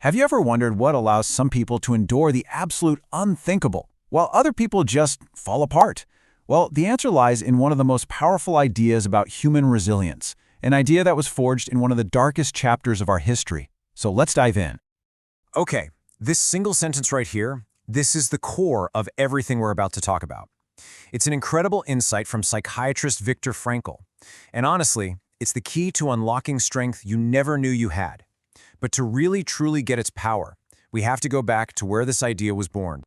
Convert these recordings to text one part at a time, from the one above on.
Have you ever wondered what allows some people to endure the absolute unthinkable, while other people just fall apart? Well, the answer lies in one of the most powerful ideas about human resilience, an idea that was forged in one of the darkest chapters of our history. So let's dive in. Okay, this single sentence right here, this is the core of everything we're about to talk about. It's an incredible insight from psychiatrist Viktor Frankl. And honestly, it's the key to unlocking strength you never knew you had. But to really truly get its power, we have to go back to where this idea was born.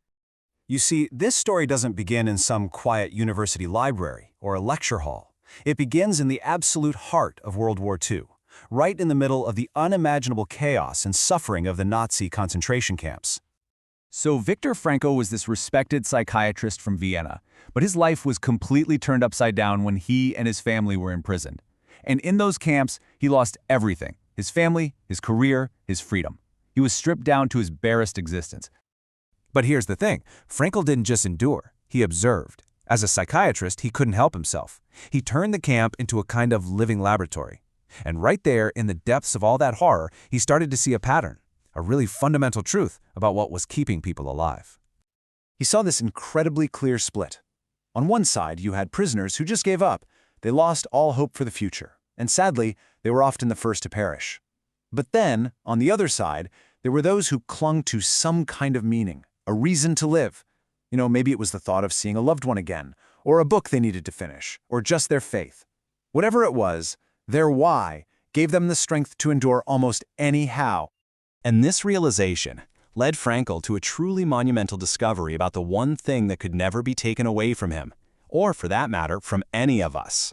You see, this story doesn't begin in some quiet university library or a lecture hall. It begins in the absolute heart of World War II, right in the middle of the unimaginable chaos and suffering of the Nazi concentration camps. So Viktor Frankl was this respected psychiatrist from Vienna, but his life was completely turned upside down when he and his family were imprisoned. And in those camps, he lost everything: his family, his career, his freedom. He was stripped down to his barest existence. But here's the thing, Frankl didn't just endure, he observed. As a psychiatrist, he couldn't help himself. He turned the camp into a kind of living laboratory. And right there, in the depths of all that horror, he started to see a pattern, a really fundamental truth about what was keeping people alive. He saw this incredibly clear split. On one side, you had prisoners who just gave up. They lost all hope for the future, and sadly, they were often the first to perish. But then, on the other side, there were those who clung to some kind of meaning, a reason to live. Maybe it was the thought of seeing a loved one again, or a book they needed to finish, or just their faith. Whatever it was, their why gave them the strength to endure almost any how. And this realization led Frankl to a truly monumental discovery about the one thing that could never be taken away from him, or for that matter, from any of us.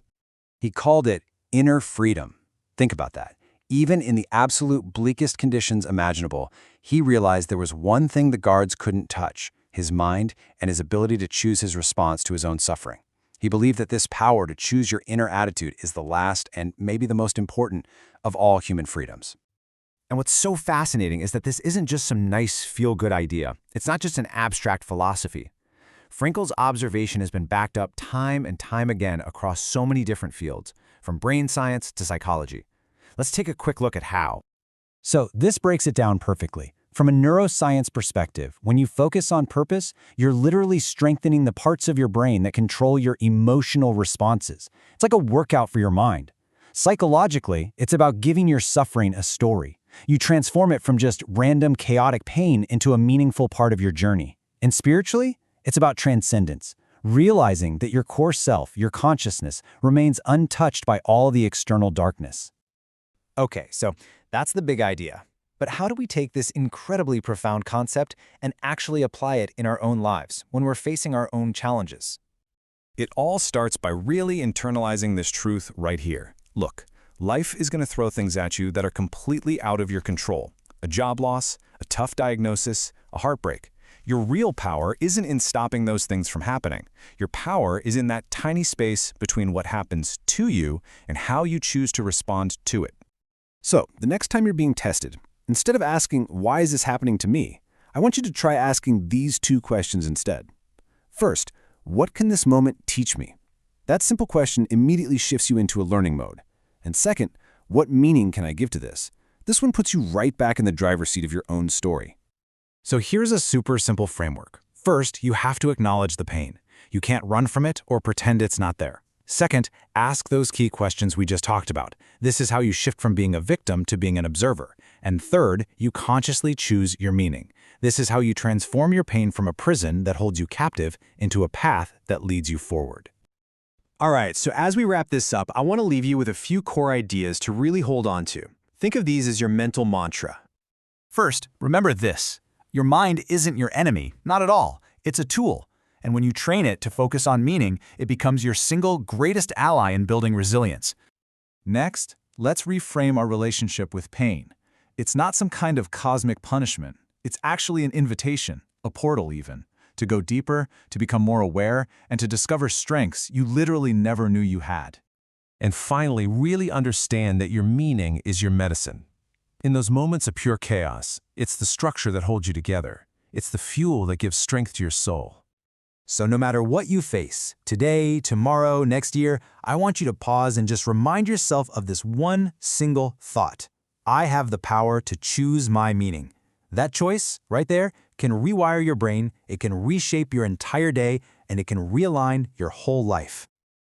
He called it inner freedom. Think about that. Even in the absolute bleakest conditions imaginable, he realized there was one thing the guards couldn't touch: his mind and his ability to choose his response to his own suffering. He believed that this power to choose your inner attitude is the last and maybe the most important of all human freedoms. And what's so fascinating is that this isn't just some nice feel-good idea. It's not just an abstract philosophy. Frankl's observation has been backed up time and time again across so many different fields, from brain science to psychology. Let's take a quick look at how. So this breaks it down perfectly. From a neuroscience perspective, when you focus on purpose, you're literally strengthening the parts of your brain that control your emotional responses. It's like a workout for your mind. Psychologically, it's about giving your suffering a story. You transform it from just random chaotic pain into a meaningful part of your journey. And spiritually, it's about transcendence, realizing that your core self, your consciousness, remains untouched by all the external darkness. Okay, so that's the big idea. But how do we take this incredibly profound concept and actually apply it in our own lives when we're facing our own challenges? It all starts by really internalizing this truth right here. Look, life is going to throw things at you that are completely out of your control. A job loss, a tough diagnosis, a heartbreak. Your real power isn't in stopping those things from happening. Your power is in that tiny space between what happens to you and how you choose to respond to it. So, the next time you're being tested, instead of asking, "Why is this happening to me?" I want you to try asking these two questions instead. First, what can this moment teach me? That simple question immediately shifts you into a learning mode. And second, what meaning can I give to this? This one puts you right back in the driver's seat of your own story. So here's a super simple framework. First, you have to acknowledge the pain. You can't run from it or pretend it's not there. Second, ask those key questions we just talked about. This is how you shift from being a victim to being an observer. And third, you consciously choose your meaning. This is how you transform your pain from a prison that holds you captive into a path that leads you forward. All right, so as we wrap this up, I want to leave you with a few core ideas to really hold on to. Think of these as your mental mantra. First, remember this. Your mind isn't your enemy, not at all. It's a tool. And when you train it to focus on meaning, it becomes your single greatest ally in building resilience. Next, let's reframe our relationship with pain. It's not some kind of cosmic punishment. It's actually an invitation, a portal even, to go deeper, to become more aware, and to discover strengths you literally never knew you had. And finally, really understand that your meaning is your medicine. In those moments of pure chaos, it's the structure that holds you together. It's the fuel that gives strength to your soul. So no matter what you face, today, tomorrow, next year, I want you to pause and just remind yourself of this one single thought. I have the power to choose my meaning. That choice, right there, can rewire your brain, it can reshape your entire day, and it can realign your whole life.